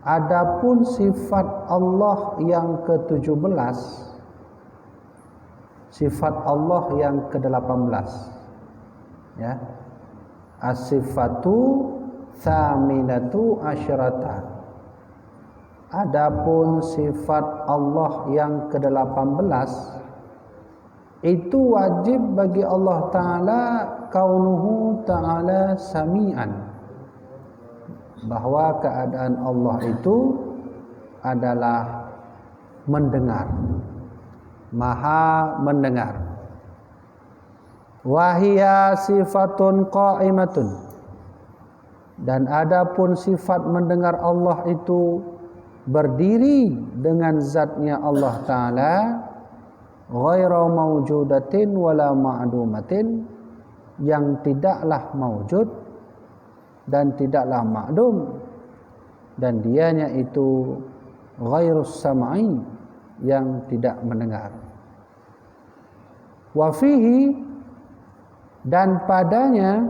Adapun sifat Allah yang ke-17, sifat Allah yang ke-18, ya. As-sifatu tsaminatu asyarata. Adapun sifat Allah yang ke-18 itu wajib bagi Allah Ta'ala kaunuhu ta'ala sami'an, bahwa keadaan Allah itu adalah mendengar, maha mendengar. Wahia sifatun qa'imatun, dan adapun sifat mendengar Allah itu berdiri dengan zatnya Allah Ta'ala, ghairu mawjudatin wala ma'dumatin, yang tidaklah mawjud dan tidaklah ma'dum, dan dianya itu ghairus sam'i, yang tidak mendengar. Wa fihi, dan padanya,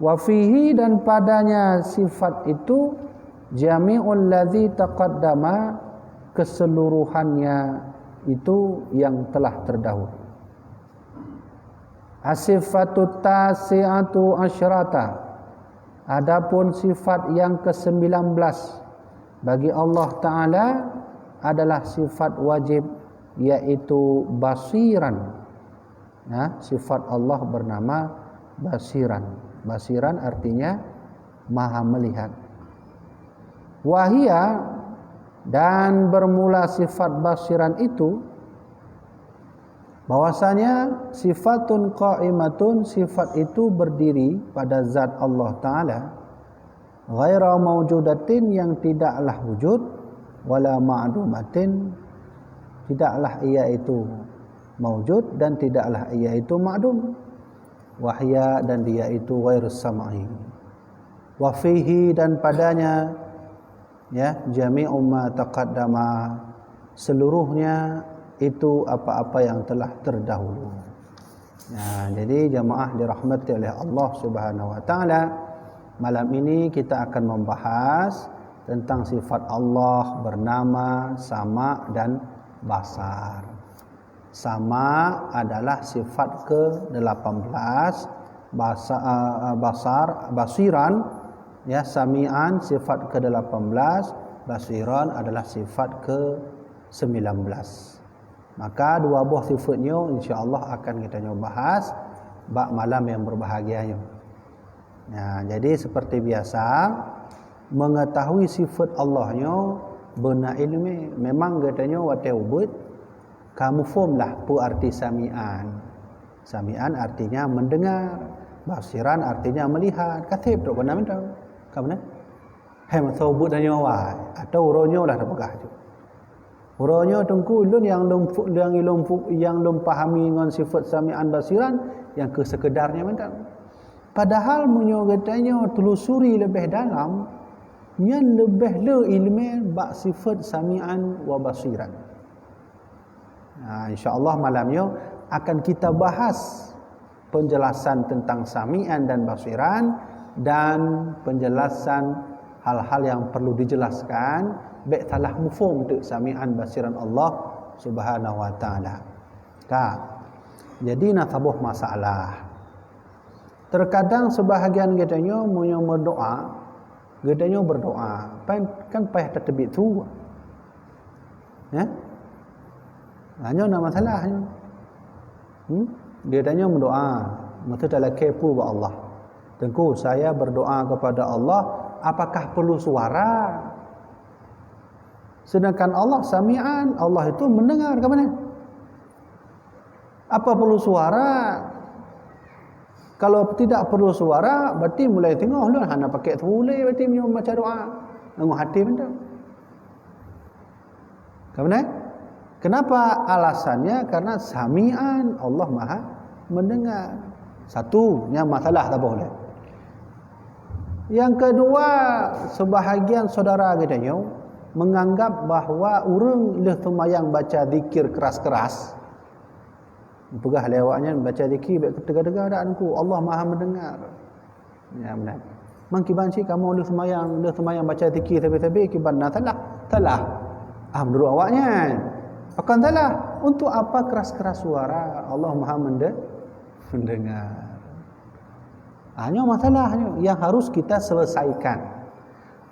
wa fihi, dan padanya sifat itu jami'ul ladzi taqaddama, keseluruhannya itu yang telah terdahulu. As-sifatut tasi'atu asyrata, adapun sifat yang ke-19 bagi Allah Ta'ala adalah sifat wajib, yaitu basiran. Ya, sifat Allah bernama basiran. Basiran artinya maha melihat. Wahia, dan bermula sifat basiran itu bahwasanya sifatun qa'imatun, sifat itu berdiri pada zat Allah Ta'ala, ghairu mawjudatin, yang tidaklah wujud, wala ma'dumatin, tidaklah ia itu mawjud dan tidaklah ia itu ma'dum. Wahya, dan dia itu ghairus sam'i. Wa fihi, dan padanya, ya, jami'u ma taqaddama, seluruhnya itu apa-apa yang telah terdahulu. Nah, jadi jamaah dirahmati oleh Allah Subhanahu wa taala, malam ini kita akan membahas tentang sifat Allah bernama sama dan basar. Sama adalah sifat ke-18, basiran, ya, sami'an sifat ke-18, basiran adalah sifat ke-19. Maka dua buah sifatnya insya-Allah akan kita bahas bab malam yang berbahagianya. Nah, jadi seperti biasa, mengetahui sifat Allahnya benar ilmu, memang katanya wate ubud kamu fahamlah apa arti sami'an. Sami'an artinya mendengar, basiran artinya melihat. Katib tak pernah tahu. Kamu nak? Hai masa ubud tanya wah, atau uronyo lah terpegah tu. Uronyo tengku ulun yang lum pahami dengan sifat sami'an basiran yang kesekedarnya mentang. Padahal munyo katanya telusuri lebih dalam, yang lebih le ilmu bab sifat sami'an wa basiran. Nah, insya-Allah malamnya akan kita bahas penjelasan tentang sami'an dan basiran, dan penjelasan hal-hal yang perlu dijelaskan baik salah mufhum untuk sami'an basiran Allah Subhanahu wa taala. Jadi nak tabuh masalah. Terkadang sebahagian katanya munyo berdoa, katanya berdoa, kan payah tertebik tu. Ya? Hanya nak masalahnya. Dia tanya berdoa, mesti dalam kepo buat Allah. Tengku saya berdoa kepada Allah, apakah perlu suara? Sedangkan Allah sami'an, Allah itu mendengar ke mana? Apa perlu suara? Kalau tidak perlu suara, berarti mulai tengok lu hana pakai tulai, berarti macam doa. Ngomong hati betul. Ke mana? Kenapa? Alasannya karena sami'an, Allah Maha mendengar. Satu, yang masalah tak boleh. Yang kedua, sebahagian saudara katanya menganggap bahawa orang leh tumayang baca zikir keras-keras. Pegah lewatnya baca zikir baik tegak-tegak dak aku, Allah Maha mendengar. Ya benar. Mangkiban cik kamu dia semayang baca zikir tapi kiban talah. Menurut awaknya. Akan talah. Untuk apa keras-keras suara? Allah Maha mendengar. Hanya masalahnya yang harus kita selesaikan.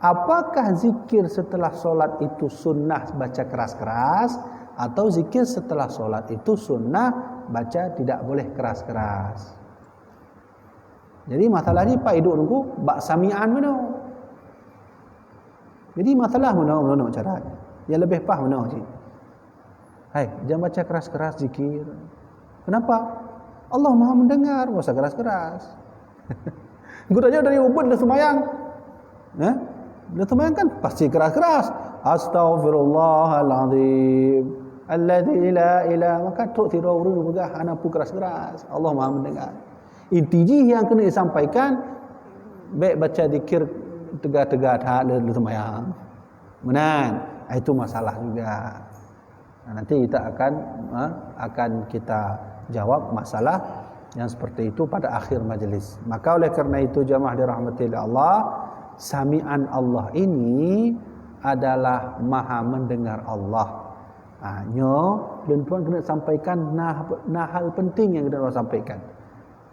Apakah zikir setelah solat itu sunnah baca keras-keras, atau zikir setelah solat itu sunnah baca tidak boleh keras-keras? Jadi masalah ni Pak hidup nunggu bak samian mana? Jadi masalah mana cara? Yang lebih pah mana cik? Hai, jangan baca keras-keras zikir. Kenapa? Allah Maha mendengar, enggak usah keras-keras. Guranya dari ubud dah semayang. Dah semayang kan pasti keras-keras. Astaghfirullahalazim alladzi la ilaha, maka tok tiro urang begah ana pu keras-keras. Allah Maha mendengar. Inti yang kena disampaikan baik baca zikir tegak-tegak hak le semayang. Menan, itu masalah juga. Nanti kita akan kita jawab masalah yang seperti itu pada akhir majlis. Maka oleh kerana itu jamaah dirahmati Allah, sami'an Allah ini adalah maha mendengar Allah. Dan tuan kena sampaikan nah hal penting yang kita sampaikan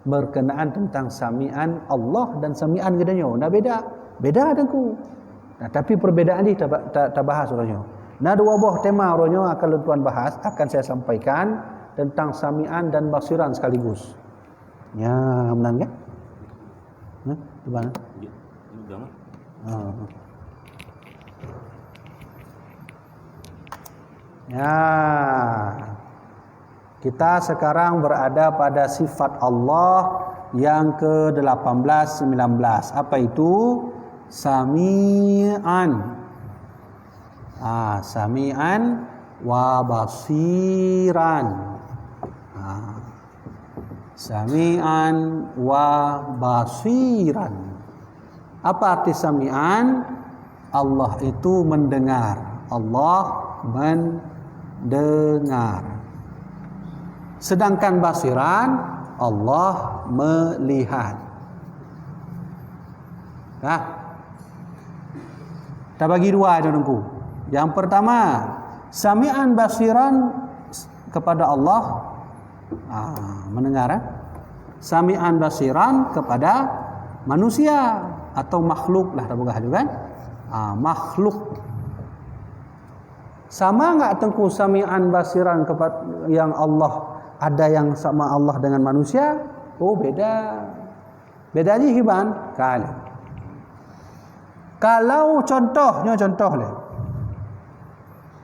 berkenaan tentang sami'an Allah dan sami'an gedanya. Nah beda dengku. Nah tapi perbedaan ni tak bahas orangnya. Nah dua buah tema orangnya akan tuan bahas, akan saya sampaikan tentang sami'an dan basiran sekaligus. Ya, benar kan? Di mana? Di mana? Ya. Kita sekarang berada pada sifat Allah yang ke-18 19. Apa itu? Sami'an. Sami'an wa basiran. Sami'an wa basiran. Apa arti sami'an? Allah itu mendengar. Allah mendengar. Sedangkan basiran, Allah melihat. Nah, kita bagi dua dulu. Yang pertama, sami'an basiran kepada Allah, mendengar. Sami'an basiran kepada manusia atau makhluk lah, tak juga kan? Makhluk. Sama enggak tengku sami'an basiran kepada yang Allah, ada yang sama Allah dengan manusia? Oh beda. Bedanya hiban kali. Kalau contoh le.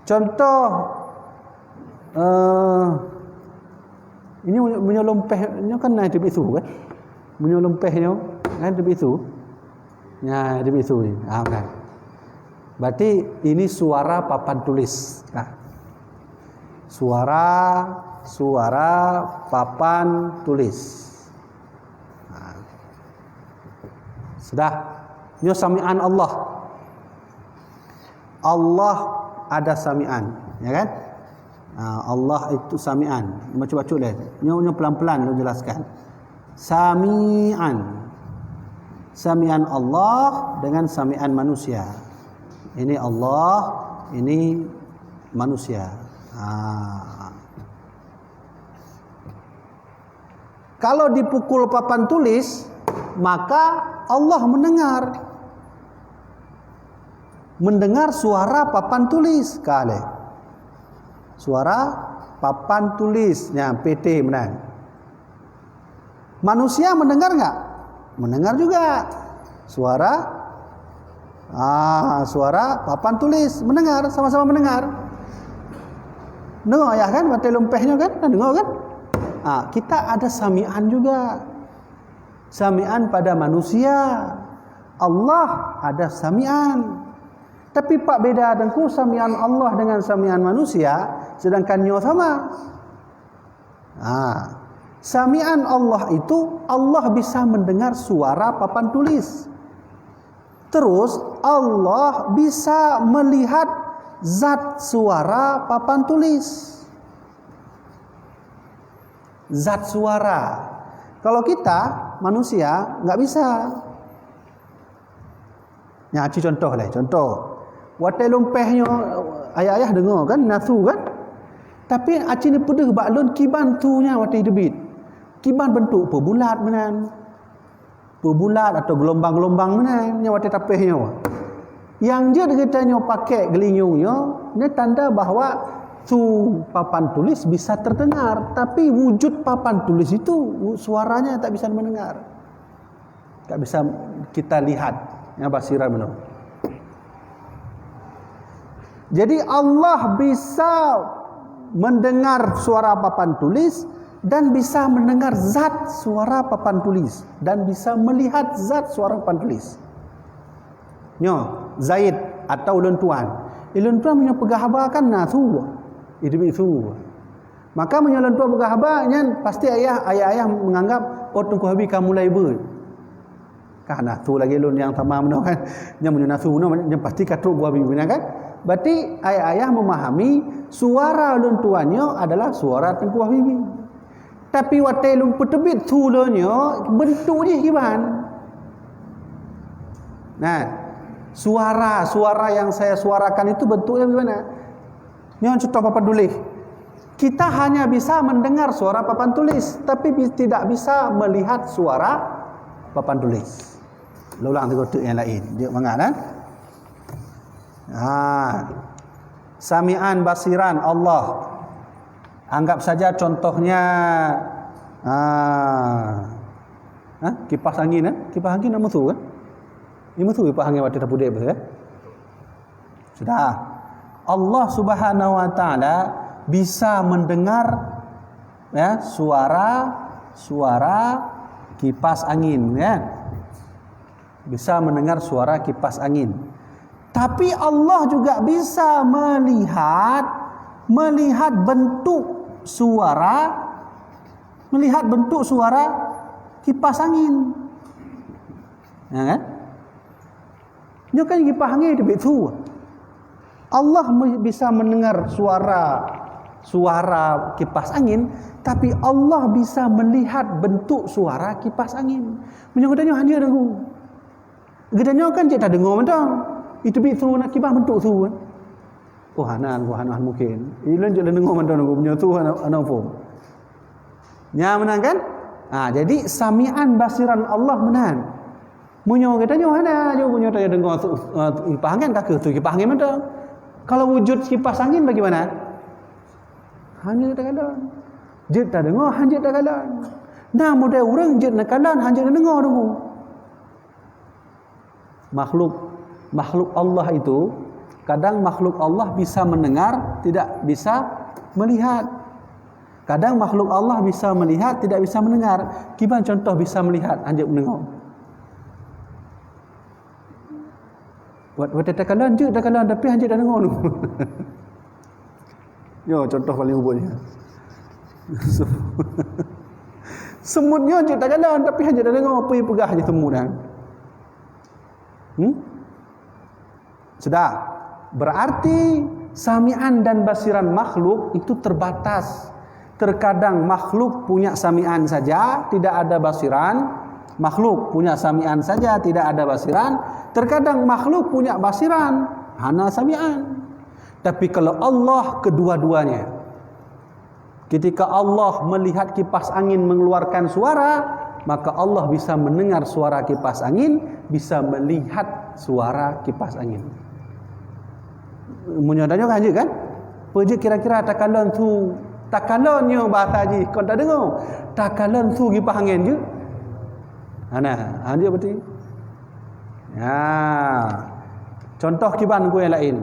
Contoh ini menyelompehnya kan naik di itu kan. Menyelompehnya kan di itu. Ya, di itu ni. Kan. Berarti ini suara papan tulis. Suara papan tulis. Sudah. Ini sami'an Allah. Allah ada sami'an, ya kan? Allah itu sami'an. Baca-baca leh. Ini pelan-pelan lu jelaskan. Sami'an. Sami'an Allah dengan sami'an manusia. Ini Allah, ini manusia. Kalau dipukul papan tulis, maka Allah mendengar suara papan tulis kali. Suara papan tulisnya PT menang. Manusia mendengar enggak? Mendengar juga. Suara papan tulis mendengar, sama-sama mendengar. Dengar ya kan, mati lumpehnya kan? Dengar kan? Kita ada sami'an juga. Sami'an pada manusia. Allah ada sami'an. Tapi pak beda dengku sami'an Allah dengan sami'an manusia, sedangkan nyo sama. Sami'an Allah itu Allah bisa mendengar suara papan tulis. Terus Allah bisa melihat zat suara papan tulis. Zat suara. Kalau kita manusia nggak bisa. Ya, contoh lah, contoh. Watai lompehnya ayah-ayah dengar kan, nasu kan? Tapi aci ni pedih baklun kiban tunya watai debit. Kiban bentuk perbulat menan. Perbulat atau gelombang-gelombang menan nya watai tapehnya. Yang dia katanya pakai gelinyungnya, ni tanda bahawa tu papan tulis bisa terdengar, tapi wujud papan tulis itu suaranya tak bisa mendengar. Tak bisa kita lihat. Yang basiran benar. Jadi Allah bisa mendengar suara papan tulis dan bisa mendengar zat suara papan tulis dan bisa melihat zat suara papan tulis. Nyo, Zaid atau ulun tuan. Ulun tuan punya pegahaba kan nasu. Itu itu. Maka punya ulun tuan pegahaba nya pasti ayah menganggap tunggu habis kamu mulai ber. Kah nasu lagi ulun yang tamam no kan. Nya punya nasu no nya pasti katruk gua habis kan. Berarti ayah memahami suara ulun tuannya adalah suara Tengku Habibie. Tapi watai lum petebit tulanya bentuk dia gimana? Nah, suara yang saya suarakan itu bentuknya bagaimana? Ini contoh papan tulis. Kita hanya bisa mendengar suara papan tulis, tapi tidak bisa melihat suara papan tulis. Ulang tu yang lain. Dia mengat Sami'an basiran Allah. Anggap saja contohnya kipas angin kipas angin nama tu kan? Ini tu kipas angin waktu terpudek betul kan? Sudah. Allah Subhanahu wa taala bisa mendengar ya suara kipas angin ya. Bisa mendengar suara kipas angin. Tapi Allah juga bisa melihat bentuk suara kipas angin. Ya kan? Dia kan kipas angin di situ. Allah bisa mendengar suara kipas angin, tapi Allah bisa melihat bentuk suara kipas angin. Menyangkutnya hanya dengar. Gedanya kan dia tak dengar mentang. Itu bisu nak kipas bentuk tu kan. Hanan mungkin. Ilun je dengar mentang aku punya tu anak pun. Nya menang kan? Jadi sami'an basiran Allah menan. Munyo katanya hana je munyo tak dengar kipas angin kah tu kipas angin mentang. Kalau wujud kipas angin bagaimana? Hanya tak kalan. Je tak dengar hanya tak kalan. Nah model orang je nak kalan hanya dengar dulu. Makhluk Allah itu kadang makhluk Allah bisa mendengar, tidak bisa melihat. Kadang makhluk Allah bisa melihat, tidak bisa mendengar. Gimana contoh bisa melihat, anjak mendengar? Buat takalan je, takalan tapi anjak dah dengar dulu. Yo, contoh paling ubahnya. Semutnya je takalan tapi anjak dah dengar, apa yang pegah je semut dah. Sudah. Berarti sami'an dan basiran makhluk itu terbatas. Terkadang makhluk punya sami'an saja, tidak ada basiran. Makhluk punya sami'an saja, tidak ada basiran. Terkadang makhluk punya basiran, hana sami'an. Tapi kalau Allah kedua-duanya. Ketika Allah melihat kipas angin mengeluarkan suara, maka Allah bisa mendengar suara kipas angin, bisa melihat suara kipas angin. Menyadanya kan je kan? Pergi kira-kira takalan tu, takalannya bahasa haji. Kau tak dengar? Takalan tu kipas angin je. Dia berarti. Contoh kiban ku yang lain.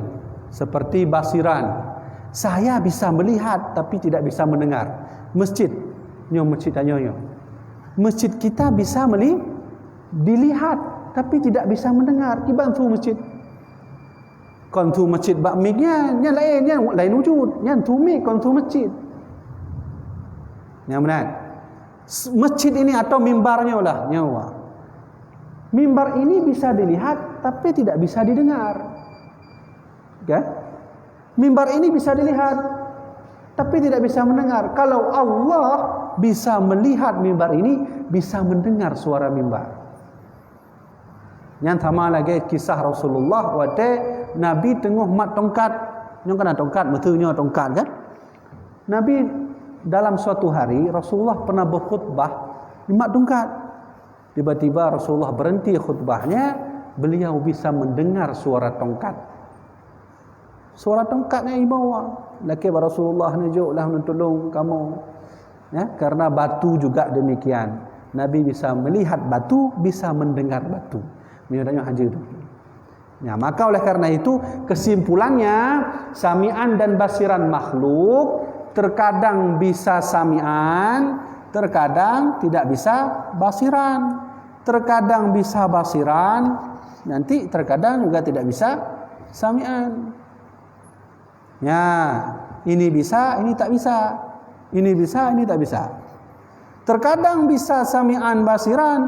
Seperti basiran. Saya bisa melihat tapi tidak bisa mendengar. Masjid tanya. Masjid kita bisa dilihat tapi tidak bisa mendengar. Kiban tu masjid. Kon tu masjid bak miknya nya lain wujud. Nya tu mik kon tu masjid. Yang benar. Masjid ini atau mimbarnya lah nyawa. Mimbar ini bisa dilihat tapi tidak bisa didengar. Okay? Mimbar ini bisa dilihat tapi tidak bisa mendengar. Kalau Allah bisa melihat mimbar ini, bisa mendengar suara mimbar. Yang sama lagi kisah Rasulullah waktu Nabi tengah mat tongkat. Yang kena tongkat, betulnya tongkat kan? Nabi dalam suatu hari Rasulullah pernah berkhutbah di mat tongkat. Tiba-tiba Rasulullah berhenti khutbahnya, beliau bisa mendengar suara tongkat. Suara tongkatnya ibawa. Laki Rasulullah najuklah menolong kamu. Ya, karena batu juga demikian. Nabi bisa melihat batu, bisa mendengar batu. Menyadanya haji itu. Ya, maka oleh karena itu kesimpulannya sami'an dan basiran makhluk terkadang bisa sami'an, terkadang tidak bisa basiran. Terkadang bisa basiran, nanti terkadang juga tidak bisa sami'an. Ya, ini bisa, ini tak bisa. Ini bisa, ini tak bisa. Terkadang bisa sami'an basiran,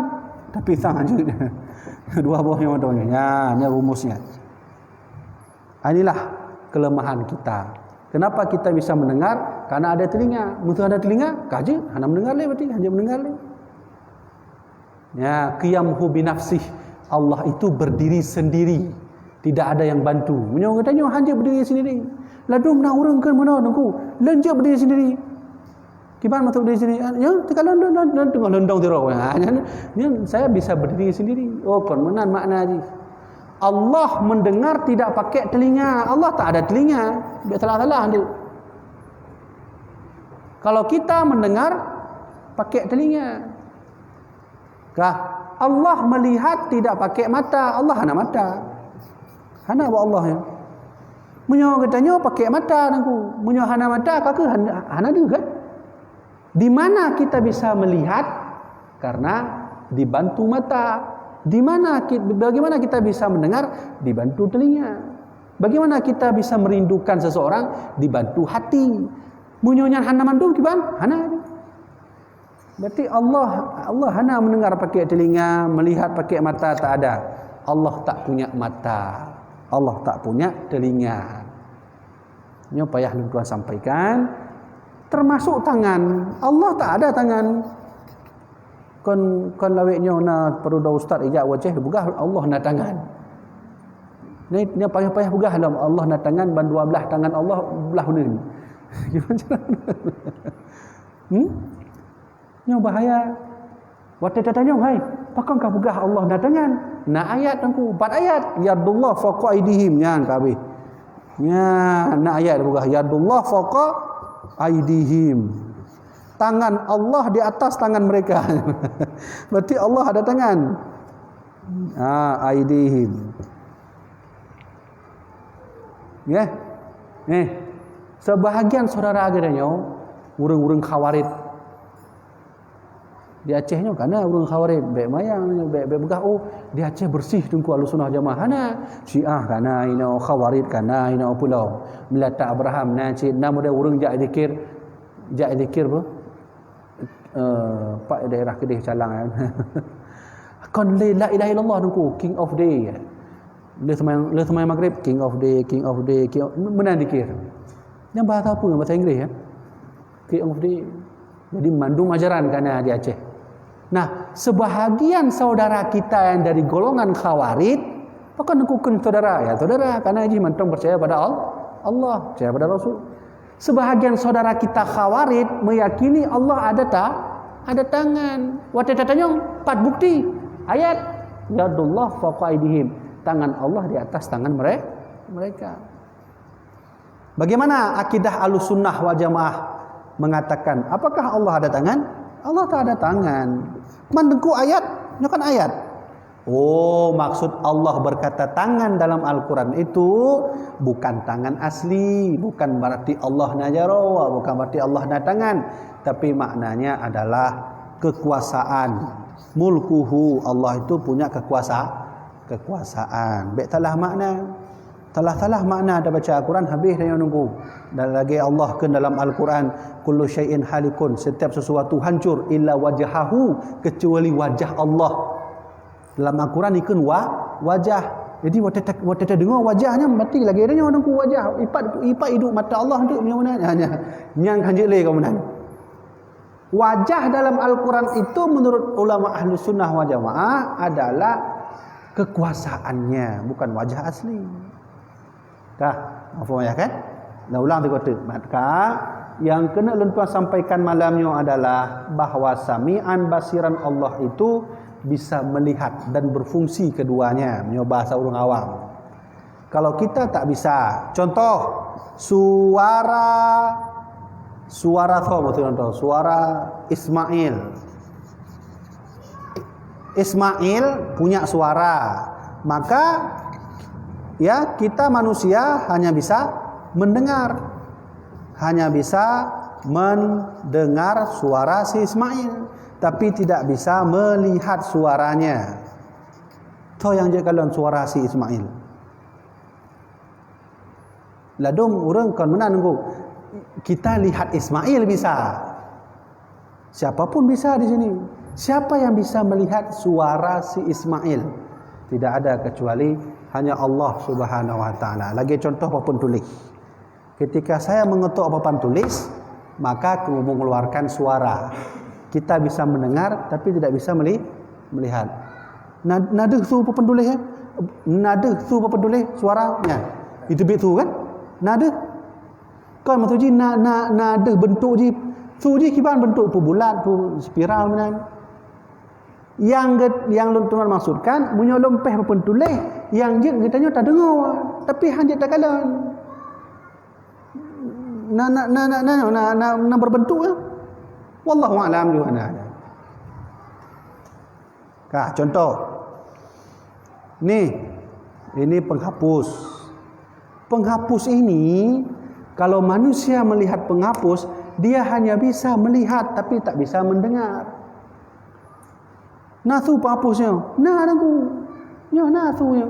tapi tak aja. Dua buahnya motornya. Ya, ini rumusnya. Inilah kelemahan kita. Kenapa kita bisa mendengar? Karena ada telinga. Betul ada telinga, kaji, hanya mendengar le berarti, hanya mendengar le. Ya, qiyamhu binafsih. Allah itu berdiri sendiri. Tidak ada yang bantu. Menyo katanya hanya berdiri sendiri. Lalu nak orang ke mana nangku? Lenja berdiri sendiri. Gimana masuk berdiri sendiri? Ya, tekalan tengah lendong teruk. Ya, saya bisa berdiri sendiri. Oh, kon menan makna ni. Allah mendengar tidak pakai telinga. Allah tak ada telinga. Biar salah-salah dia. Kalau kita mendengar pakai telinga. Kah? Allah melihat tidak pakai mata. Allah hana mata. Hana buat Allah ya. Munyo katanya pakai mata nangku. Munyo hana mata kakak hana juga. Di mana kita bisa melihat? Karena dibantu mata. Di mana bagaimana kita bisa mendengar? Dibantu telinga. Bagaimana kita bisa merindukan seseorang? Dibantu hati. Munyonya hana mandum kiban? Hana. Berarti Allah hana mendengar pakai telinga, melihat pakai mata tak ada. Allah tak punya mata. Allah tak punya telinga. Ini payah tuan sampaikan. Termasuk tangan. Allah tak ada tangan. Kon laweknya na perlu dah ustaz ijak wajah bugah Allah na tangan. Ni payah-payah bugah dalam Allah na tangan ban 12 tangan Allah belah ni. Gimana? Ni bahaya. Waktu tanya hai, pakangkah bugah Allah na tangan? Na ayat tangku 4 ayat. Yadullah faqa aidihim nyan kabeh. Ya, na ayat bugah yadullah faqa aidihim. Tangan Allah di atas tangan mereka. Berarti Allah ada tangan. Aidihim. Ya. Sebahagian saudara agamanya urang-urang Khawarij. Di Acehnya karena urang Khawarij baik mayang baik begah di Aceh bersih tungku Ahlussunnah Jamaah hana Syiah kana ina Khawarij kana ina pulau melata Abraham na cik nama dia urang jak zikir apa pak daerah Kedah Calang kan kon la ilaha illallah tungku king of day le semai maghrib king of day menan zikir yang bahasa apa bahasa Inggeris ya king of day jadi mandung ajaran kana di Aceh. Nah, sebahagian saudara kita yang dari golongan Khawarij, apakah nekukan saudara? Ya, saudara, karena haji mantong percaya pada Allah, percaya pada Rasul. Sebahagian saudara kita Khawarij meyakini Allah ada tak? Ada tangan. Waktu tanya 4 bukti. Ayat yadullah faqa aidihim. Tangan Allah di atas tangan mereka. Bagaimana akidah Ahlussunnah wal Jamaah mengatakan, apakah Allah ada tangan? Allah tak ada tangan. Mandengku ayat, ini kan ayat. Oh, maksud Allah berkata tangan dalam Al-Quran itu bukan tangan asli, bukan berarti Allah najarawa, bukan berarti Allah na tangan, tapi maknanya adalah kekuasaan. Mulkuhu, Allah itu punya kekuasaan. Baik salah makna. Salah makna ada baca Al-Quran habis dia nunggu. Dan lagi Allah ke dalam Al-Quran kullu syai'in halikun, setiap sesuatu hancur illa wajhahu, kecuali wajah Allah. Dalam Al-Quran ikun wajah. Jadi waktu dengar wajahnya mati lagi dia nunggu wajah. Ipat hidup mata Allah tu punya mana? Nyang hanjil le kau menan. Wajah dalam Al-Quran itu menurut ulama Ahlussunnah wal Jamaah adalah kekuasaannya, bukan wajah asli. Dah, maaf ya kan? Dah ulang tiga kali. Maka yang kena tuan sampaikan malamnya adalah bahawa sami'an basiran Allah itu bisa melihat dan berfungsi keduanya, menurut bahasa orang awam. Kalau kita tak bisa, contoh suara contoh suara Ismail. Ismail punya suara, maka ya kita manusia hanya bisa mendengar suara si Ismail, tapi tidak bisa melihat suaranya. Tahu yang jadi kalau suara si Ismail. Ladum orang kan mana nunggu. Kita lihat Ismail bisa. Siapapun bisa di sini. Siapa yang bisa melihat suara si Ismail? Tidak ada kecuali hanya Allah Subhanahu wa taala. Lagi contoh papan tulis. Ketika saya mengetuk papan tulis, maka mengeluarkan suara. Kita bisa mendengar tapi tidak bisa melihat. Nada tu papan tulis ya? Nada tu papan tulis suaranya. Itu betul kan? Nada. Kan maksud ji nada bentuk ji. Tu ji kiban bentuk pu bulat, pu spiral menan. Yang tuan maksudkan punya lempeh papan tulis, yang je kitanya tak dengar. Tapi hanya tak kalan. Na berbentuk ya. Wallahu a'lam di mana. Contoh. Ini penghapus. Penghapus ini kalau manusia melihat penghapus, dia hanya bisa melihat tapi tak bisa mendengar. Nasu penghapusnya. Nasunya.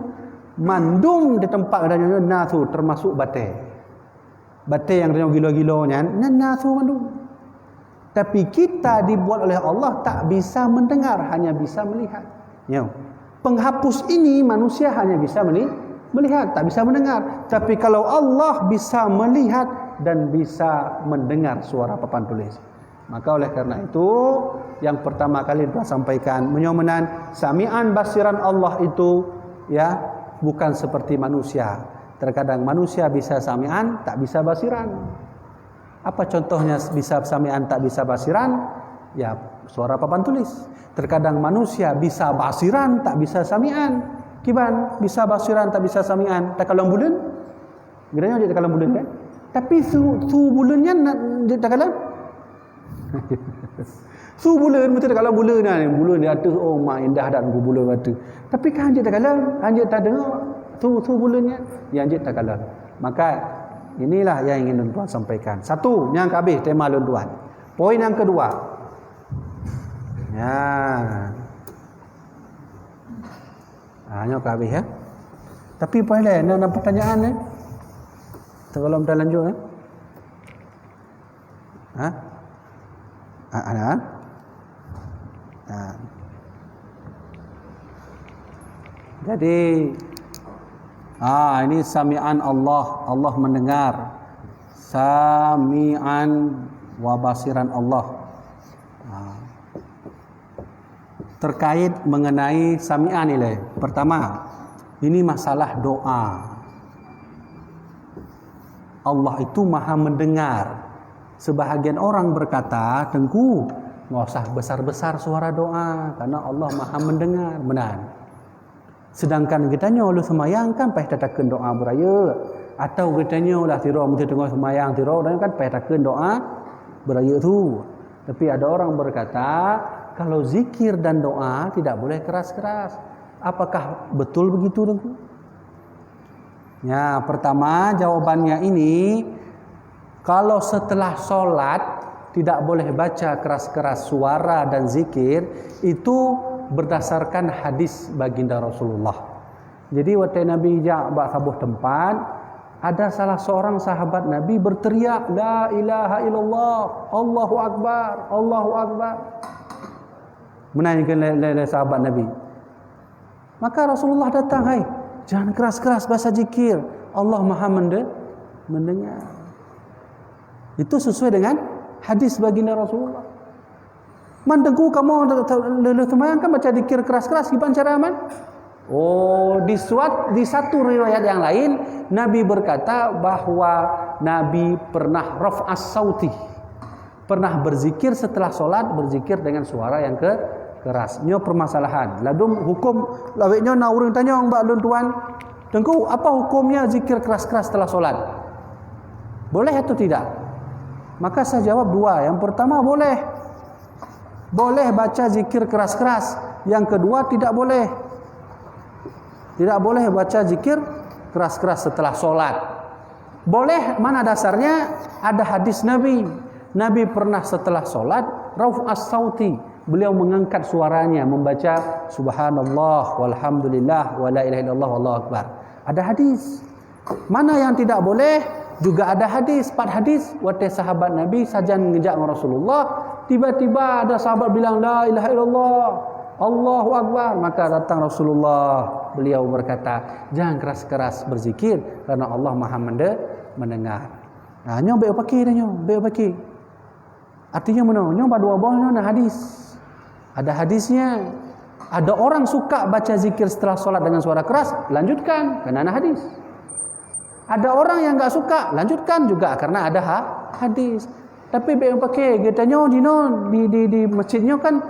Mandung di tempat adanya nasu termasuk batai. Batai yang gila-gilanya nasu mandung. Tapi kita dibuat oleh Allah tak bisa mendengar, hanya bisa melihat. Penghapus ini manusia hanya bisa melihat, tak bisa mendengar. Tapi kalau Allah bisa melihat dan bisa mendengar suara papan tulis. Maka oleh karena itu, yang pertama kali telah sampaikan menyomenan sami'an basiran Allah itu ya bukan seperti manusia. Terkadang manusia bisa sami'an, tak bisa basiran. Apa contohnya bisa sami'an, tak bisa basiran? Ya, suara papan tulis. Terkadang manusia bisa basiran, tak bisa sami'an. Kiban bisa basiran tak bisa sami'an. Tak kalang bulan. Geranya dia tak kalang bulan kan? Tapi su bulannya dia tak kalang. Su bulan betul tak kalang bulan ni. Bulan dia atas oh mak indah dak nunggu bulan batu. Tapi kan dia tak kalang, hanya tak dengar su bulannya yang dia tak kalang. Maka inilah yang ingin tuan sampaikan. Satu yang habis tema tuan. Poin yang kedua. Ya. Hanya habis ya. Tapi apa lain nak pertanyaan ni? Kalau kita lanjut ya. Ada. Jadi ini sami'an Allah mendengar. Sami'an wa basiran Allah. Terkait mengenai sami'an ini. Pertama, ini masalah doa. Allah itu maha mendengar. Sebahagian orang berkata, Tengku, nggak usah besar-besar suara doa, karena Allah maha mendengar. Benar. Sedangkan kitanya oleh semayang kan payah tatakan doa beraya. Atau kitanya lah tiro, mesti tengok semayang tiro, dan kan payah tatakan doa beraya tu. Tapi ada orang berkata, kalau zikir dan doa tidak boleh keras-keras. Apakah betul begitu, Tengku? Ya, pertama jawabannya ini, kalau setelah solat tidak boleh baca keras-keras suara dan zikir, itu berdasarkan hadis baginda Rasulullah. Jadi waktu Nabi jak sabuh tempat, ada salah seorang sahabat Nabi berteriak, La ilaha illallah, Allahu Akbar, Allahu Akbar. Menanyakan oleh sahabat Nabi. Maka Rasulullah datang, hai, jangan keras-keras bahasa zikir. Allah maha mendengar. Itu sesuai dengan hadis baginda Rasulullah. Mandengku kamu leluh semayang kan baca zikir keras-keras gimana cara aman? Oh, di satu riwayat yang lain Nabi berkata bahwa Nabi pernah raf'as sauti, pernah berzikir setelah solat, berzikir dengan suara yang keras. Nyo permasalahan. Ladum hukum laweknya na urang tanya mbak lun tuan, tengku apa hukumnya zikir keras-keras setelah solat? Boleh atau tidak? Maka saya jawab dua. Yang pertama boleh. Boleh baca zikir keras-keras. Yang kedua tidak boleh. Tidak boleh baca zikir keras-keras setelah solat. Boleh, mana dasarnya? Ada hadis Nabi. Nabi pernah setelah solat raf'as sauti, beliau mengangkat suaranya membaca subhanallah walhamdulillah wala ilaha illallah wallahu akbar. Ada hadis. Mana yang tidak boleh? Juga ada hadis, 4 hadis. Wate sahabat Nabi sajan ngejak dengan Rasulullah, tiba-tiba ada sahabat bilang la ilaha illallah Allahu akbar, maka datang Rasulullah, beliau berkata jangan keras-keras berzikir karena Allah Maha mendengar. Nah, nyo baik pakai dah nyo, baik pakai. Artinya mana? Nyo dua bawah ada hadis. Ada hadisnya. Ada orang suka baca zikir setelah solat dengan suara keras, lanjutkan karena ada hadis. Ada orang yang enggak suka, lanjutkan juga karena ada hadis. Tapi baik pakai kita nyo di masjidnya kan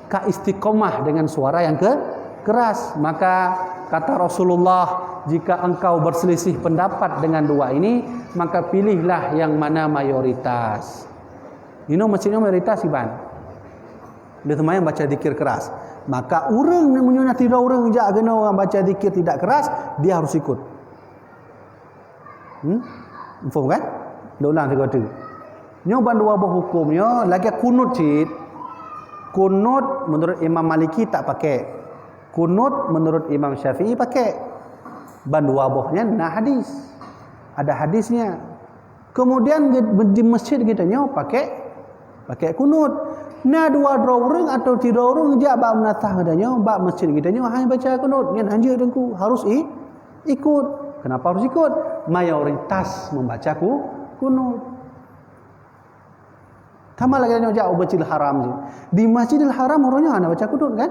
ka istiqomah dengan suara yang keras. Maka kata Rasulullah, jika engkau berselisih pendapat dengan dua ini, maka pilihlah yang mana mayoritas. Masjidnya mayoritas Iban. Dia temayang baca zikir keras. Maka orang yang tidak orang jak kena orang baca zikir tidak keras, dia harus ikut. Info kan? Dah ulang tiga tu. Nyoban dua buah hukumnya lagi kunut cid. Kunut menurut Imam Maliki tak pakai. Kunut menurut Imam Syafi'i pakai. Ban dua buahnya nah hadis. Ada hadisnya. Kemudian di masjid kita nyo pakai kunut. Nah dua orang atau tiga orang je bab menatah katanya, bab masjid kita nyo hanya baca kunut. Ngan hanja dengku harus ikut. Kenapa harus ikut? Mayoritas membaca kunut. Sama lagi nyo jauh Masjidil Haram je. Di Masjidil Haram orangnya ana baca kunut kan?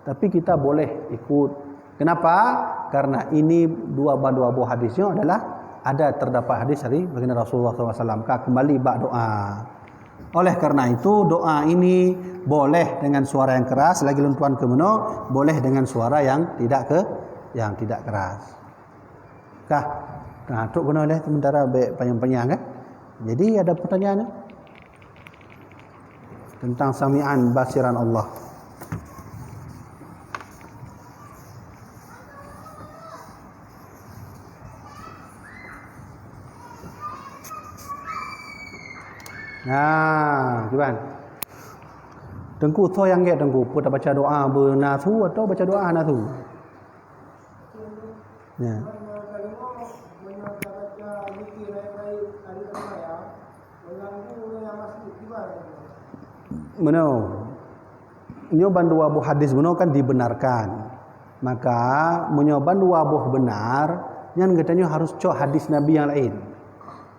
Tapi kita boleh ikut. Kenapa? Karena ini dua buah hadisnya adalah ada terdapat hadis dari baginda Rasulullah SAW. Kembali bab doa. Oleh karena itu doa ini boleh dengan suara yang keras, lagi luntuan ke meno, boleh dengan suara yang tidak keras. Kah? Nah, tuk guna oleh sementara panjang-panjang kan? Jadi ada pertanyaan tentang sami'an basiran Allah. Nah, gimana? Tengku tu yang get tengku, pun tak baca doa bernathu atau baca doa nathu. Ya. Mana? Nyoban dua buah hadis benar kan dibenarkan. Maka menyoban dua buah benar, yang katanya harus cok hadis Nabi yang lain.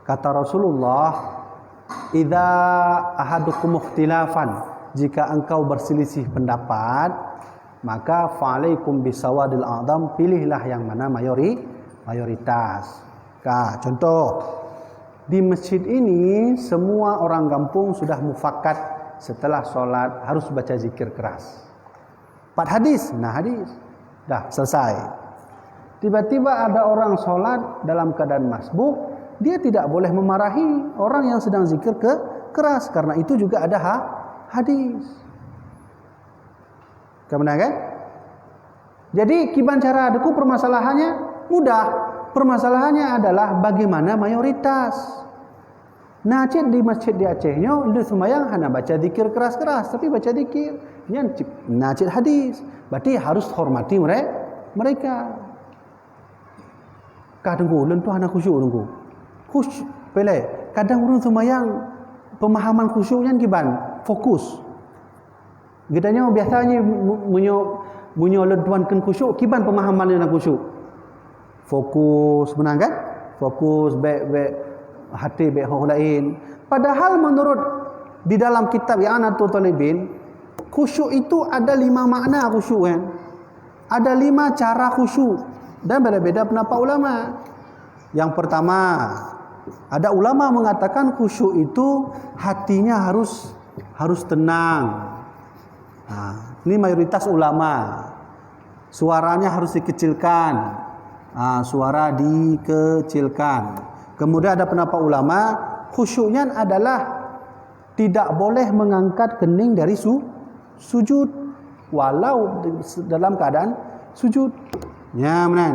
Kata Rasulullah, idza ahadukum ikhtilafan, jika engkau berselisih pendapat, maka fa'alaikum bisawadil a'dam, pilihlah yang mana mayoritas. Contoh, di masjid ini semua orang kampung sudah mufakat setelah solat harus baca zikir keras. 4 hadis, nah hadis dah selesai. Tiba-tiba ada orang solat dalam keadaan masbuk, dia tidak boleh memarahi orang yang sedang zikir keras karena itu juga ada hadis. Kemudian kan? Jadi kiban cara adku permasalahannya mudah. Permasalahannya adalah bagaimana mayoritas. Nacid di masjid di Acehnya itu sembahyang hanya baca zikir keras-keras, tapi baca zikir yang nacid hadis. Berarti harus hormati mereka. Kadang-kadang lentu anak khusyuk tunggu. Khusyuk pele. Kadang orang sembahyang pemahaman khusyuknya kiban fokus. Gitanya biasanya munyo lentuan kan khusyuk kiban pemahamannya nak khusyuk. Fokus benar kan? Fokus baik hati baik orang lain. Padahal menurut di dalam kitab I'anatul Talibin, khusyuk itu ada 5 makna khusyuk kan. Ada 5 cara khusyuk dan beda-beda pendapat ulama. Yang pertama, ada ulama mengatakan khusyuk itu hatinya harus tenang. Ini mayoritas ulama. Suaranya harus dikecilkan. Suara dikecilkan. Kemudian ada pendapat ulama, khusyuknya adalah tidak boleh mengangkat kening dari sujud walau dalam keadaan sujud. Ya, benar.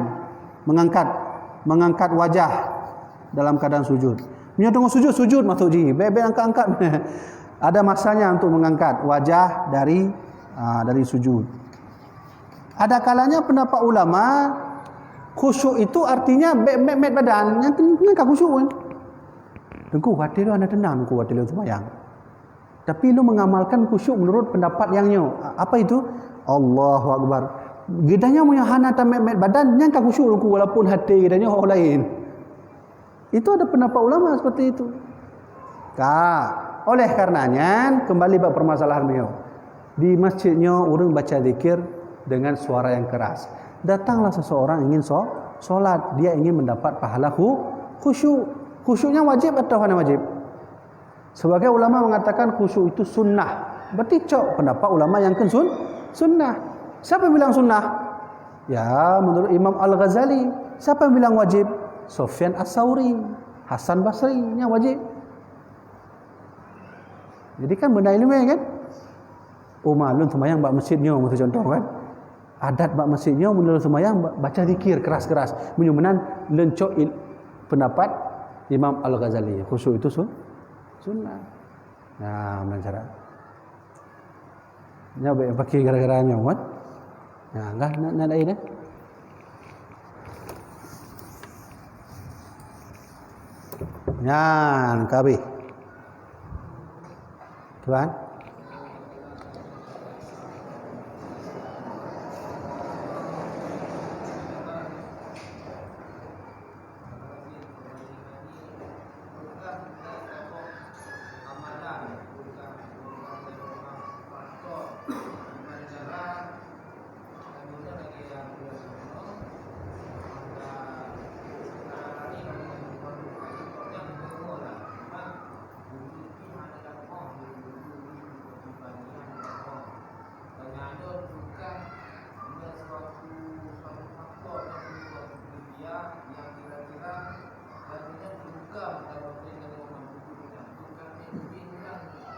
Mengangkat wajah dalam keadaan sujud. Punya tengok sujud masuk ji. Bebe angkat. Ada masanya untuk mengangkat wajah dari sujud. Ada kalanya pendapat ulama khusyuk itu artinya met badan yang kan khusyuk kan. Tengku hati lu anda tenang, tengku hati lu sembahyang. Tapi lu mengamalkan khusyuk menurut pendapat yangnya. Apa itu? Allahu Akbar. Gedanya punya hana met badan yang kan khusyuk tengku walaupun hati gedanya orang lain. Itu ada pendapat ulama seperti itu. Oleh karenanya kembali bab permasalahan beliau. Di masjidnya orang baca zikir dengan suara yang keras. Datanglah seseorang ingin solat, dia ingin mendapat pahala khusyuk. Khusyuknya wajib atau hanya wajib? Sebagai ulama mengatakan khusyuk itu sunnah. Berarti pendapat ulama yang sunnah. Siapa yang bilang sunnah? Ya, menurut Imam Al-Ghazali. Siapa yang bilang wajib? Sufyan As-Sauri, Hasan Basri-nya wajib. Jadi kan benda ilmiah kan? Malun semayang bak masjidnya contoh kan? Adat bak masjidnya menurut semayang baca zikir keras-keras. Menyumenan lencok pendapat Imam Al-Ghazali. Khusyuk itu sunnah. Nah, mana cara? Nya pakai gara-garanya kan? Nah, enggak nak lain dah. Nyan kabeh. Tuan.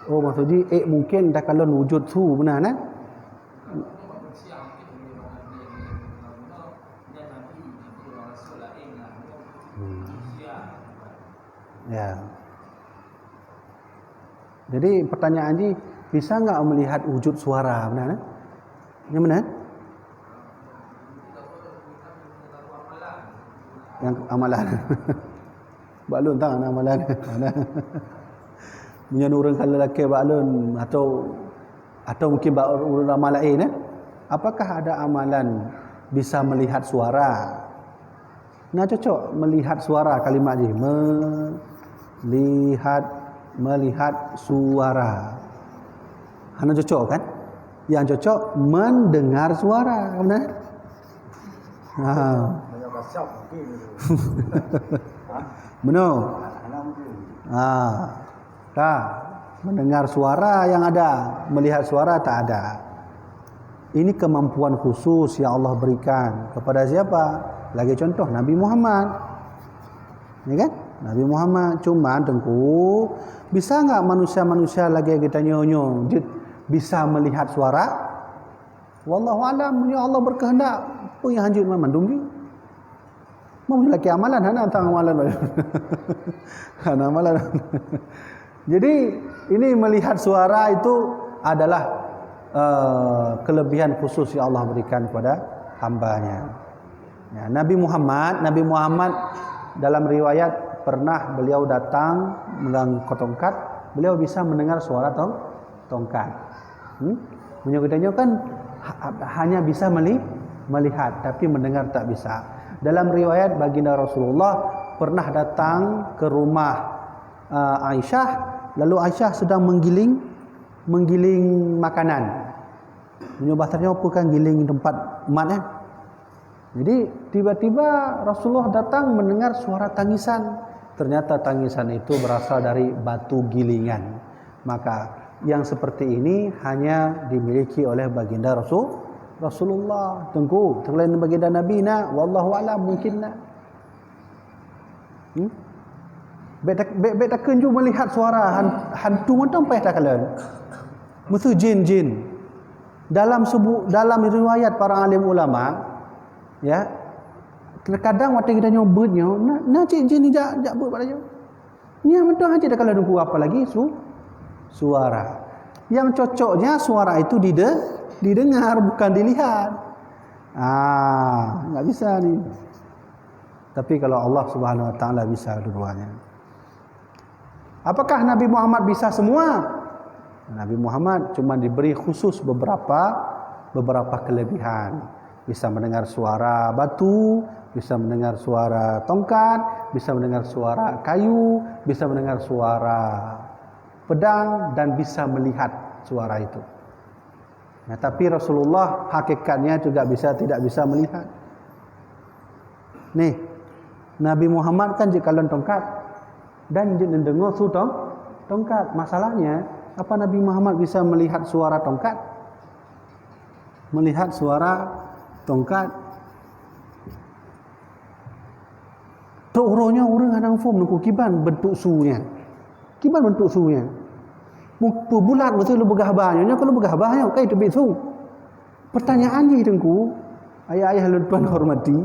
Oh, maksudnya mungkin dah kalau wujud su benar kan? Ya. Jadi pertanyaan ini, bisa enggak melihat wujud suara benar kan? Yang benar? Yang amalan. Balun tak amalan. Punya orang kalau lelaki baklun atau mungkin orang amal lain apakah ada amalan bisa melihat suara? Nah, cocok melihat suara kalimat ni, melihat suara. Hana cocok kan? Yang cocok mendengar suara, benar? Benar. Mendengar suara yang ada, melihat suara tak ada. Ini kemampuan khusus yang Allah berikan kepada siapa? Lagi contoh Nabi Muhammad. Ya kan? Nabi Muhammad. Cuma tengku, bisa enggak manusia-manusia lagi kita nyonyo bisa melihat suara? Wallahu alam, ya Allah berkehendak. Apa yang hanjut mandung dia? Mau lagi amalan hana tang amalan. Hana amalan. Jadi ini melihat suara itu adalah kelebihan khusus yang Allah berikan kepada hambanya. Ya, Nabi Muhammad dalam riwayat pernah beliau datang megang tongkat, beliau bisa mendengar suara tongkat. Menyebutnya kan hanya bisa melihat, tapi mendengar tak bisa. Dalam riwayat baginda Rasulullah pernah datang ke rumah Aisyah, lalu Aisyah sedang menggiling makanan. Bahasanya apa kan giling tempat mat kan. Jadi tiba-tiba Rasulullah datang mendengar suara tangisan. Ternyata tangisan itu berasal dari batu gilingan. Maka yang seperti ini hanya dimiliki oleh baginda Rasulullah. Tengku, selain baginda Nabi nak, wallahu alam mungkin nak. Bet kenju melihat suara hantu macam apa tak kalian? Mesti jin-jin. Dalam riwayat para alim ulama, ya, terkadang waktu kita nyobutnya, nak jin ni jak buat pada dia. Ni betul aja dah kalau nunggu apa lagi suara. Yang cocoknya suara itu didengar bukan dilihat. Enggak bisa ni. Tapi kalau Allah Subhanahu wa taala bisa dua-duanya. Apakah Nabi Muhammad bisa semua? Nabi Muhammad cuma diberi khusus beberapa kelebihan. Bisa mendengar suara batu, bisa mendengar suara tongkat, bisa mendengar suara kayu, bisa mendengar suara pedang, dan bisa melihat suara itu. Nah, tapi Rasulullah hakikatnya juga tidak bisa melihat. Nih, Nabi Muhammad kan jikalau tongkat dan dengar suara tongkat. Masalahnya, apa Nabi Muhammad bisa melihat suara tongkat? Melihat suara tongkat. Terorongnya orang hanang form nuku kiban bentuk sunya. Kiban bentuk sunya. Bulat mesti lu begahbahnya, kalau begahbahnya kai tebit su. Pertanyaan ni tengku, ayah-ayah lu tuan hormati.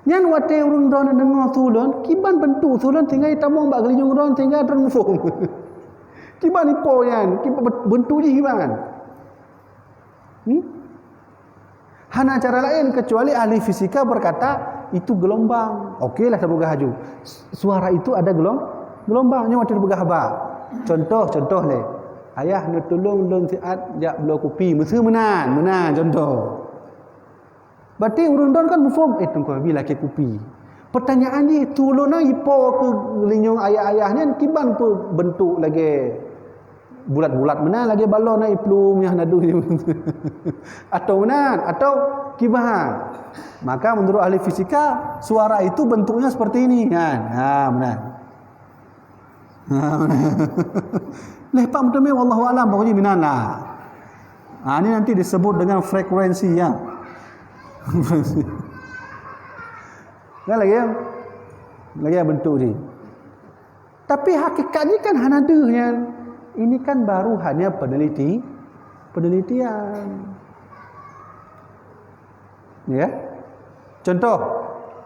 Nyan wate urang don dengar sulon, kiban bentuk sulon tinggal tamong bak gelinjung don tinggal transform. Kiban ipo yan, kiban bentuk je kiban. Ni hana cara lain kecuali ahli fisika berkata itu gelombang. Okeylah sabugah haju. Suara itu ada gelombangnya waktu begahba. Contoh le. Ayah nak tolong lon siat jak belo kopi mesti menan contoh. Berarti urang don kan mufum tunggu bila ke kopi. Pertanyaan ni tulona ipo ke linjung ayah-ayahnya kiban pe bentuk lagi bulat-bulat mana lagi balon na iplum yang nadu atau menan atau kiban. Maka menurut ahli fisika suara itu bentuknya seperti ini kan. Menan. Lepas betul wallahu alam pokoknya minan lah. Ini nanti disebut dengan frekuensi ya. Kan lagi bentuk ni. Tapi hakikatnya kan hanadahnya. Ini kan baru hanya penelitian. Ya. Contoh,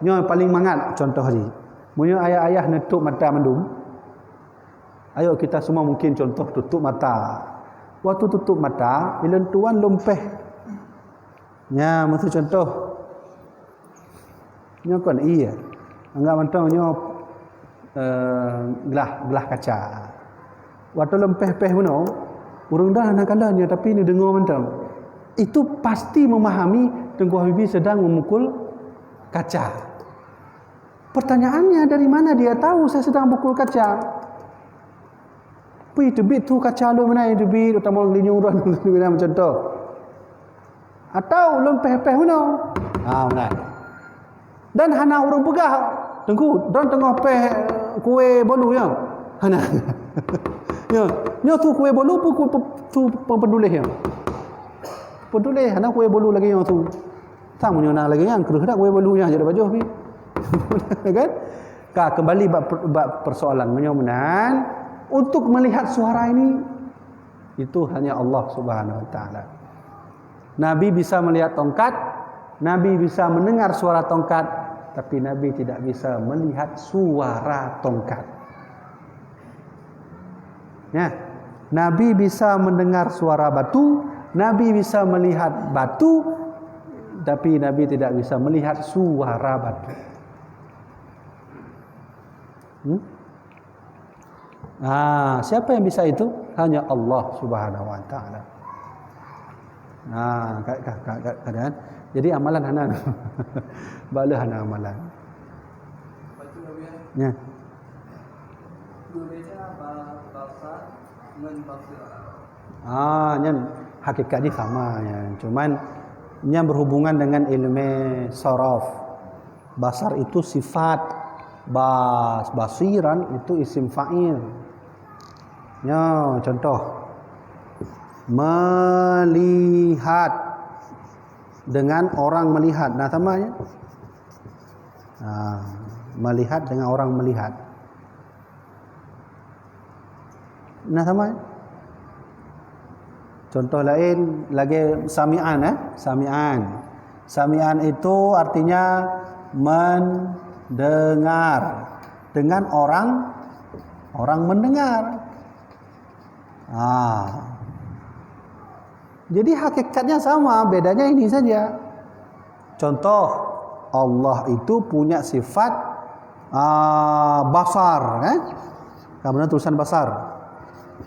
yang paling mangat contoh ni. Munyo ayah-ayah nutup mata mendung. Ayo kita semua mungkin contoh tutup mata. Waktu tutup mata, bila tuan lompeh. Ya, mesti contoh. Nyo kan iya. Anggap macam nyo gelah kaca. Waktu lempeh-peh puno, urang dah nak kalanya tapi ni dengar macam. Itu pasti memahami Tengku Habibie sedang memukul kaca. Pertanyaannya dari mana dia tahu saya sedang pukul kaca? Pi tebit tu kaca lu mana tebit utama linjung ron macam tu. Atau lempeh-peh puno. Mana? Dan hana urang pegah Tengku dan tengah peh kuih bolu ya. Hana. Ya, nyo tu kuih bolu tu pendulih ya. Pendulih hana kuih bolu lagi yang tu. Sang munyo na lagi yang kerah dak kuih bolu yang jadi baju pi. Kan? Kembali bab persoalan munyo menan untuk melihat suara ini itu hanya Allah Subhanahu wa taala. Nabi bisa melihat tongkat, Nabi bisa mendengar suara tongkat, tapi Nabi tidak bisa melihat suara tongkat. Ya, Nabi bisa mendengar suara batu, Nabi bisa melihat batu, tapi Nabi tidak bisa melihat suara batu. Siapa yang bisa itu? Hanya Allah Subhanahu wa taala. Keadaan. Jadi amalan hana. Bala hana amalan. Ya. Berbeza bahasa dengan basirah. Nyen hakikatnya sama ya. Cuman nya berhubungan dengan ilmu sorof. Basar itu sifat, basiran itu isim fa'il. Ya, contoh melihat dengan orang melihat. Nah, samanya. Melihat dengan orang melihat. Nah, samanya. Contoh lain lagi sami'an Sami'an. Sami'an itu artinya mendengar. Dengan orang mendengar. Jadi hakikatnya sama, bedanya ini saja. Contoh, Allah itu punya sifat basar, kan? Kemudian tulisan basar.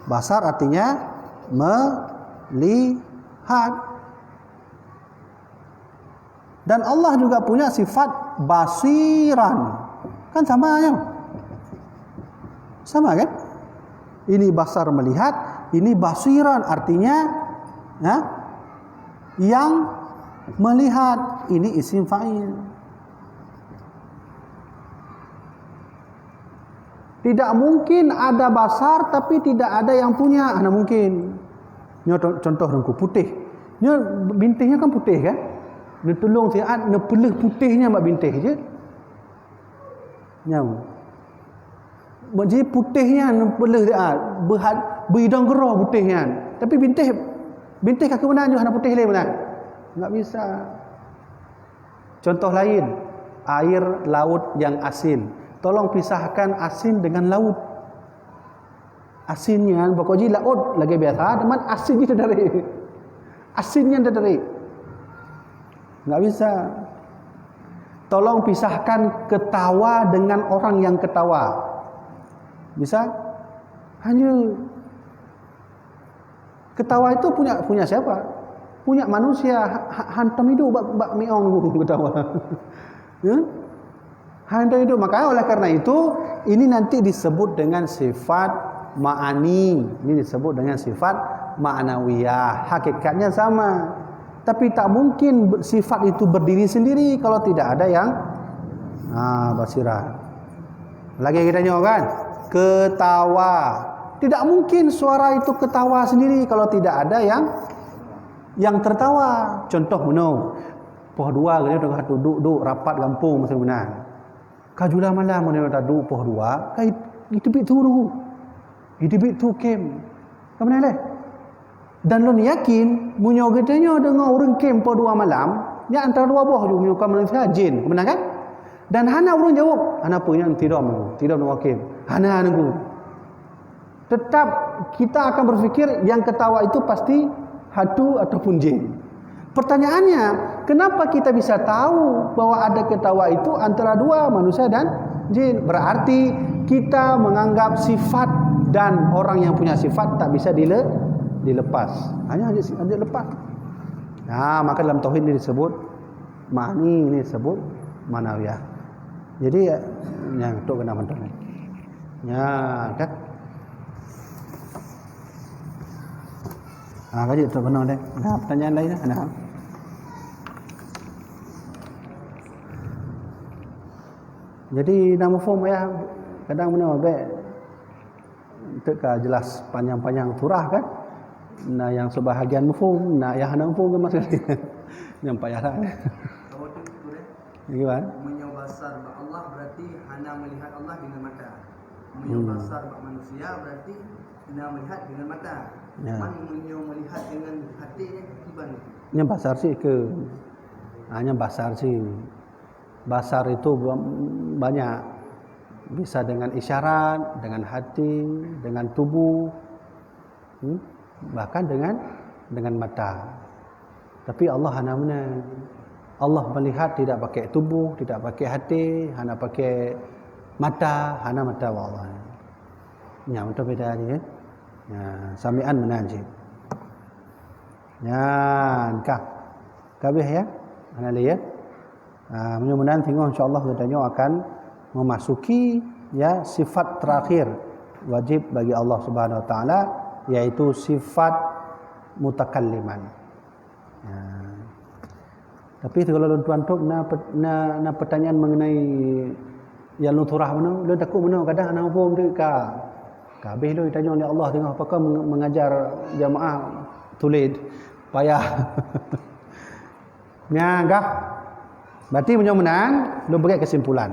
Basar artinya melihat. Dan Allah juga punya sifat basiran. Kan sama ya? Sama kan? Ini basar melihat, ini basiran artinya yang melihat. Ini isim fa'il. Tidak mungkin ada basar tapi tidak ada yang punya. Mana mungkin? Ini contoh rengku putih. Ini bintihnya kan putih kan? Dia tolong siat, dia pelih putihnya mak bintih je. Nyam. Jadi putihnya dia pelih siat, berhidang gerah putihnya. Tapi bintih kaki mana je hana putih le mana? Enggak bisa. Contoh lain, air laut yang asin. Tolong pisahkan asin dengan laut. Asinnya pokoknya laut lagi biasa, teman asinnya dari. Asinnya dari. Enggak bisa. Tolong pisahkan ketawa dengan orang yang ketawa. Bisa? Hanya ketawa itu punya siapa? Punya manusia. Hantam itu bak meong ketawa. Ya? Hantam itu. Maka oleh karena itu ini nanti disebut dengan sifat ma'ani. Ini disebut dengan sifat ma'nawiyah. Hakikatnya sama. Tapi tak mungkin sifat itu berdiri sendiri kalau tidak ada yang basirah. Lagi kita tengok kan? Ketawa. Tidak mungkin suara itu ketawa sendiri kalau tidak ada yang tertawa. Contoh meno. Poh dua gini tengah duduk rapat kampung masa benar. Kajulah malam meno duduk poh dua, kai itu bit tu dulu. Itu bit tu kem. Kemana leh? Dan lo yakin munyo gedenya dengan orang kem poh dua malam, nya antara dua boh ju munyo manusia jin. Benar kan? Dan hana orang jawab, hana punya tidak mengu kem. Hana nunggu. Tetap kita akan berpikir yang ketawa itu pasti hantu ataupun jin. Pertanyaannya, kenapa kita bisa tahu bahwa ada ketawa itu antara dua manusia dan jin? Berarti kita menganggap sifat dan orang yang punya sifat tak bisa dilepas. Hanya lepas. Nah, maka dalam tauhid ini disebut ma'ni, ini disebut manawiyah. Jadi yang itu kena mantan. Ya, kan? Kaji tu benar deh. Nah, pertanyaan lain ada. Jadi nama form ya kadang mana baik tak jelas panjang-panjang surah kan. Nah yang sebahagian mafhum, nah yang hana mafhum kan maksudnya. Yang payah lah. Kalau tu betul Gimana? Menyobasar Allah berarti hana melihat Allah dengan mata. Menyobasar manusia berarti hana melihat dengan mata. Ya. Melihat dengan hatinya gimana? Yang basar sih hanya basar sih. Basar itu banyak, bisa dengan isyarat, dengan hati, dengan tubuh, bahkan dengan mata. Tapi Allah hanya Allah melihat tidak pakai tubuh, tidak pakai hati, hanya pakai mata, hanya mata Allah. Ya, itu beda aja ya. Ya, sami'an menajib. Ya, kabeh ya. Ana lihat. Mudah-mudahan tengok insya-Allah kita akan memasuki ya sifat terakhir wajib bagi Allah Subhanahu wa taala, yaitu sifat mutakalliman. Ya. Tapi kalau tuan tok na pertanyaan mengenai yang nuturah mana, lu takut mana kadang anak pun tu habis lu tanya oleh Allah tengok apakah mengajar jamaah tulis payah. Ngagah. Berarti menang, lu bagi kesimpulan.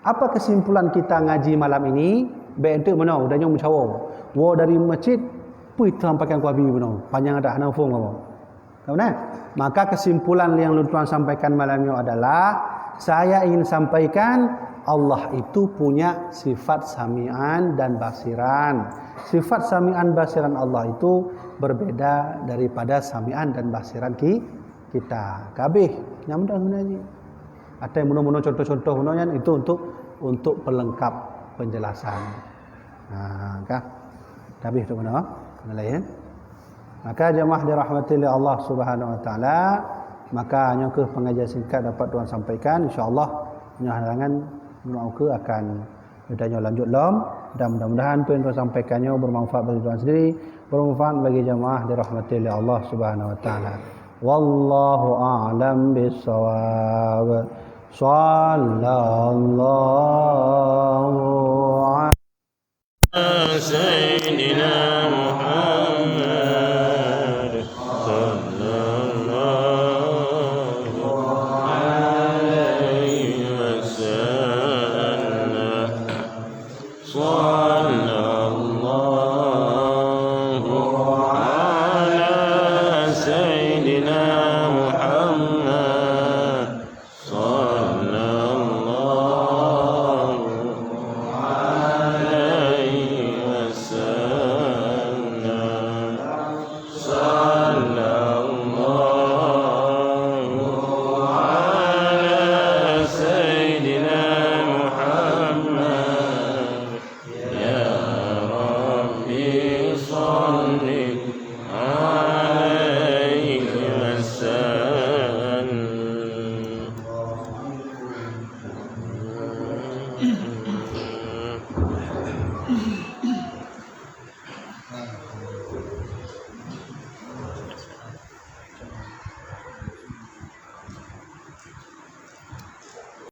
Apa kesimpulan kita ngaji malam ini? Baik untuk mana? Udah nyong mencawang. Wo dari masjid pui sampaikan ku abi mana? Panjang ada anak pun kamu. Kamu maka kesimpulan yang lu tuan sampaikan malam ini adalah saya ingin sampaikan Allah itu punya sifat sami'an dan basiran. Sifat sami'an basiran Allah itu berbeda daripada sami'an dan basiran kita. Kabeh nyaman sebenarnya. Ada yang mula-mula contoh-contoh menanya itu untuk pelengkap penjelasan. Nah, kah? Kabeh tu mana? Lain. Maka jemaah dirahmati oleh Allah Subhanahu wa taala, maka hanya ke pengajian singkat dapat tuan sampaikan insyaallah halangan menauke akan bertanya lanjut lom dan mudah-mudahan apa yang tuan sampaikannya bermanfaat bagi tuan sendiri, bermanfaat bagi jemaah dirahmati oleh Allah Subhanahu wa taala. Wallahu a'lam bissawab. Sallallahu alaihi sayyidina Muhammad sallallahu alaihi wasallam. Sallallahu ala sayyidina Muhammad sallallahu alaihi wasallam. Sallallahu ala sayyidina Muhammad. Ya Rabbi salli alaihi wasallam.